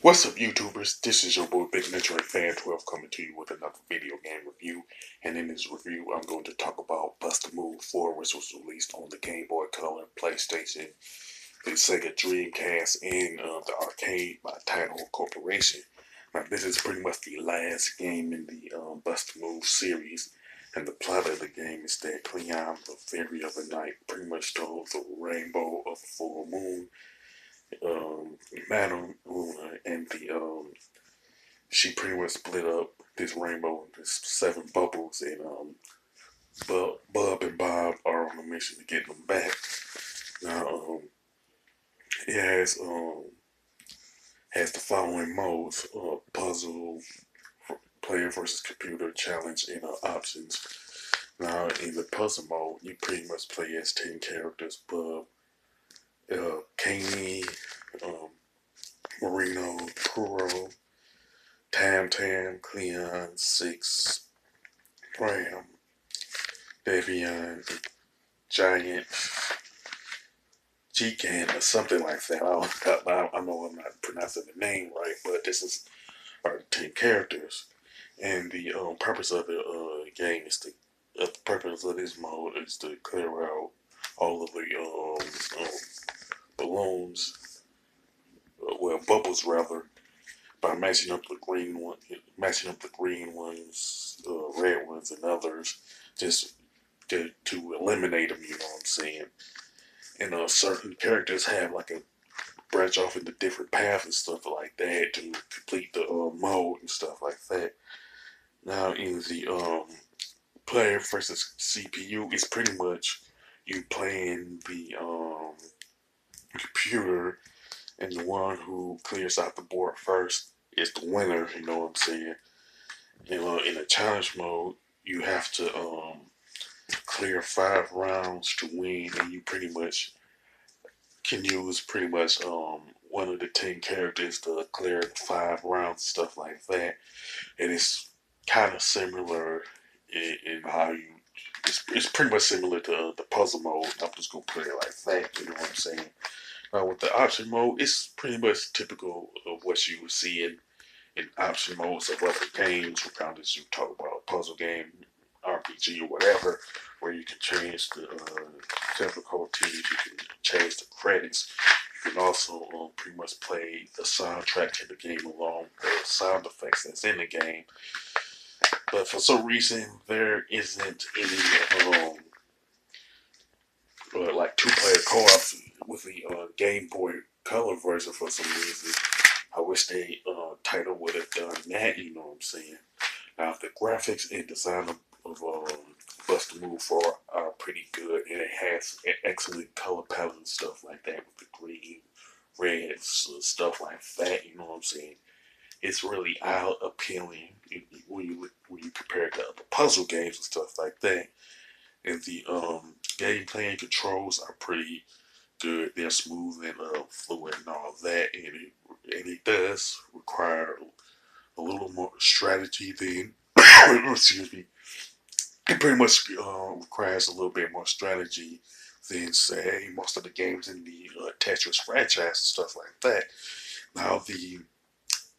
What's up, YouTubers? This is your boy Big Metroid Fan 12 coming to you with another video game review. And in this review, I'm going to talk about Bust a Move 4, which was released on the Game Boy Color, PlayStation, the Sega Dreamcast, and the arcade by Taito Corporation. Now, this is pretty much the last game in the Bust a Move series. And the plot of the game is that Cleon, the fairy of the night, pretty much stole the rainbow of the full moon. Madam Luna and she pretty much split up this rainbow into 7 bubbles, and Bub and Bob are on a mission to get them back. Now, it has the following modes: puzzle, player versus computer, challenge, and options. Now, in the puzzle mode, you pretty much play as 10 characters: Bub, Kami, Marino, Kuro, Tam Tam, Cleon, Six, Ram, Devian, Giant, Gigant, or something like that. I know I'm not pronouncing the name right, but this are the 10 characters. And the purpose of the game is the purpose of this mode is to clear out all of the balloons, bubbles rather, by matching up the green ones, red ones, and others, just to eliminate them. You know what I'm saying? And certain characters have like a branch off into different paths and stuff like that to complete the mode and stuff like that. Now, in the player versus CPU, it's pretty much you playing the computer, and the one who clears out the board first is the winner. You know what I'm saying? And in a challenge mode, you have to clear 5 rounds to win, and you pretty much can use pretty much one of the 10 characters to clear 5 rounds, stuff like that. And it's kind of similar in how you. It's pretty much similar to the puzzle mode. I'm just gonna put it like that. You know what I'm saying? With the option mode, it's pretty much typical of what you would see in option modes of other games, regardless you talk about a puzzle game, RPG, or whatever, where you can change the difficulties, you can change the credits. You can also pretty much play the soundtrack to the game along with the sound effects that's in the game. But for some reason, there isn't any like 2-player co-ops with the Game Boy Color version for some reason. I wish they Taito would have done that. You know what I'm saying? Now, the graphics and design of Bust a Move 4 are pretty good, and it has an excellent color palette and stuff like that with the green, red, stuff like that. You know what I'm saying? It's really eye appealing when you compare it to other puzzle games and stuff like that. And the gameplay and controls are pretty good. They're smooth and fluid and all that, and it does require a little more strategy than excuse me. It pretty much requires a little bit more strategy than, say, most of the games in the Tetris franchise and stuff like that. Now, the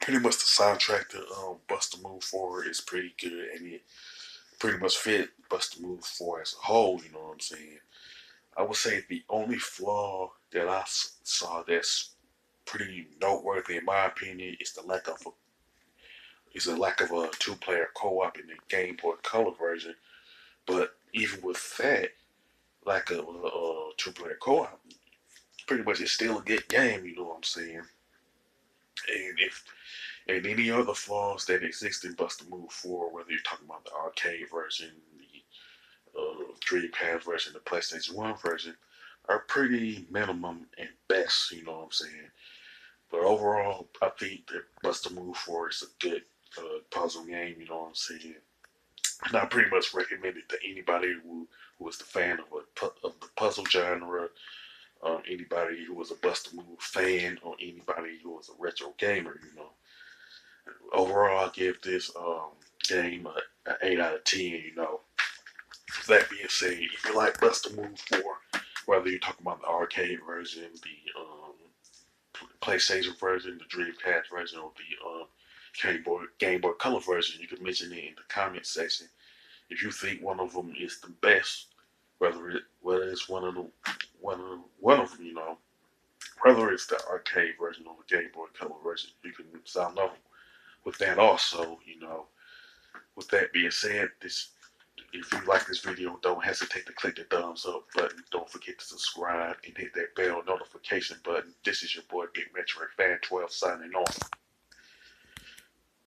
pretty much the soundtrack to Bust a Move 4 is pretty good, and it pretty much fit Bust a Move 4 as a whole. You know what I'm saying? I would say the only flaw that I saw that's pretty noteworthy in my opinion is the lack of a 2-player co-op in the Game Boy Color version. But even with that lack of a 2-player co-op, pretty much it's still a good game. You know what I'm saying? And any other flaws that exist in Bust a Move 4, whether you're talking about the arcade version, the Dreamcast version, the PlayStation 1 version, are pretty minimum and best. You know what I'm saying? But overall, I think that Bust a Move 4 is a good puzzle game. You know what I'm saying? And I pretty much recommend it to anybody who is the fan of the puzzle genre, anybody who was a Bust a Move fan, or anybody who was a retro gamer. You know, overall, I give this game an 8 out of 10. You know, that being said, if you like Bust a Move 4, whether you're talking about the arcade version, the PlayStation version, the Dreamcast version, or the Game Boy Color version. You can mention it in the comment section if you think one of them is the best. Whether it's one of them, whether it's the arcade version or the Game Boy Color version, you can sound off with that also. With that being said, this if you like this video, don't hesitate to click the thumbs up button. Don't forget to subscribe and hit that bell notification button. This is your boy Big Metric Fan 12 signing off.